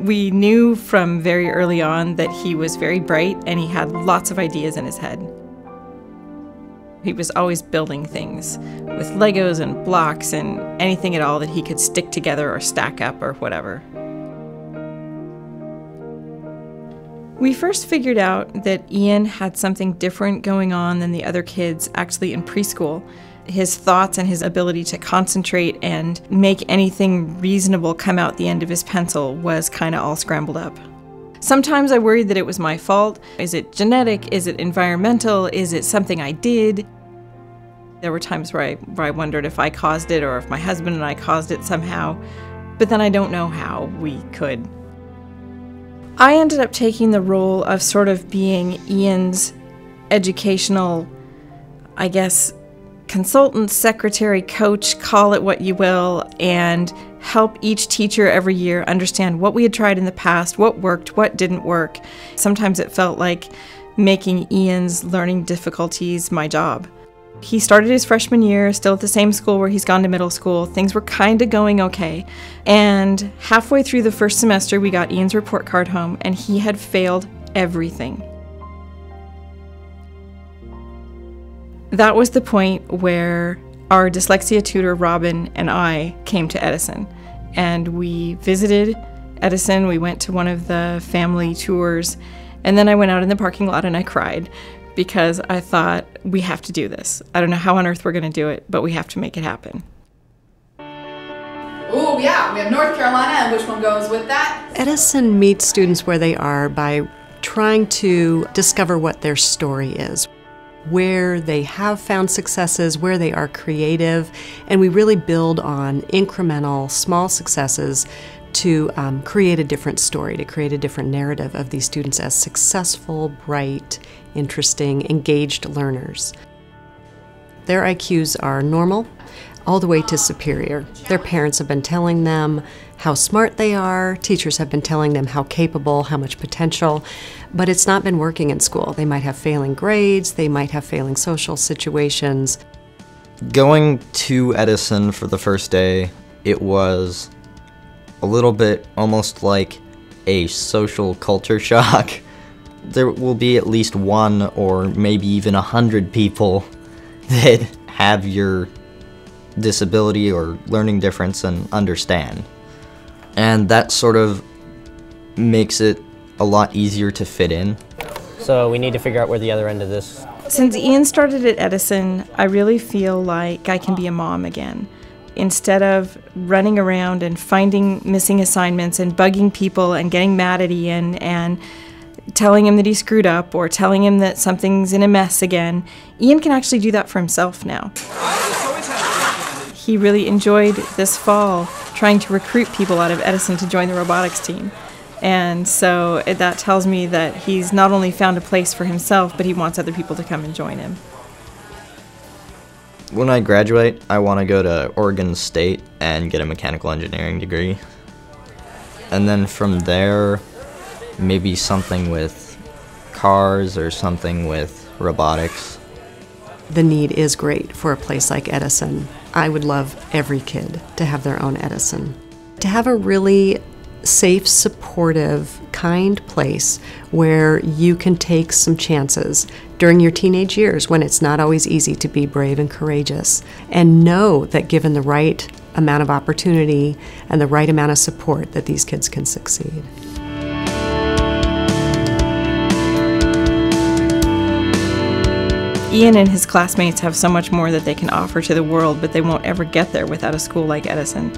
We knew from very early on that he was very bright and he had lots of ideas in his head. He was always building things with Legos and blocks and anything at all that he could stick together or stack up or whatever. We first figured out that Ian had something different going on than the other kids actually in preschool. His thoughts and his ability to concentrate and make anything reasonable come out the end of his pencil was kind of all scrambled up. Sometimes I worried that it was my fault. Is it genetic? Is it environmental? Is it something I did? There were times where I wondered if I caused it or if my husband and I caused it somehow, but then I don't know how we could. I ended up taking the role of sort of being Ian's educational, I guess, consultant, secretary, coach, call it what you will, and help each teacher every year understand what we had tried in the past, what worked, what didn't work. Sometimes it felt like making Ian's learning difficulties my job. He started his freshman year, still at the same school where he's gone to middle school. Things were kind of going okay. And halfway through the first semester, we got Ian's report card home, and he had failed everything. That was the point where our dyslexia tutor, Robin, and I came to Edison. And we visited Edison. We went to one of the family tours. And then I went out in the parking lot and I cried because I thought, we have to do this. I don't know how on earth we're going to do it, but we have to make it happen. Oh yeah, we have North Carolina, and which one goes with that? Edison meets students where they are by trying to discover what their story is, where they have found successes, where they are creative, and we really build on incremental, small successes to create a different story, to create a different narrative of these students as successful, bright, interesting, engaged learners. Their IQs are normal, all the way to superior. Their parents have been telling them how smart they are, teachers have been telling them how capable, how much potential, but it's not been working in school. They might have failing grades, they might have failing social situations. Going to Edison for the first day, it was a little bit almost like a social culture shock. There will be at least one or maybe even 100 people that have your disability or learning difference and understand. And that sort of makes it a lot easier to fit in. So we need to figure out where the other end of this. Since Ian started at Edison, I really feel like I can be a mom again. Instead of running around and finding missing assignments and bugging people and getting mad at Ian and telling him that he screwed up or telling him that something's in a mess again, Ian can actually do that for himself now. He really enjoyed this fall trying to recruit people out of Edison to join the robotics team. And so that tells me that he's not only found a place for himself, but he wants other people to come and join him. When I graduate, I want to go to Oregon State and get a mechanical engineering degree. And then from there, maybe something with cars or something with robotics. The need is great for a place like Edison. I would love every kid to have their own Edison. To have a really safe, supportive, kind place where you can take some chances during your teenage years when it's not always easy to be brave and courageous, and know that given the right amount of opportunity and the right amount of support that these kids can succeed. Ian and his classmates have so much more that they can offer to the world, but they won't ever get there without a school like Edison.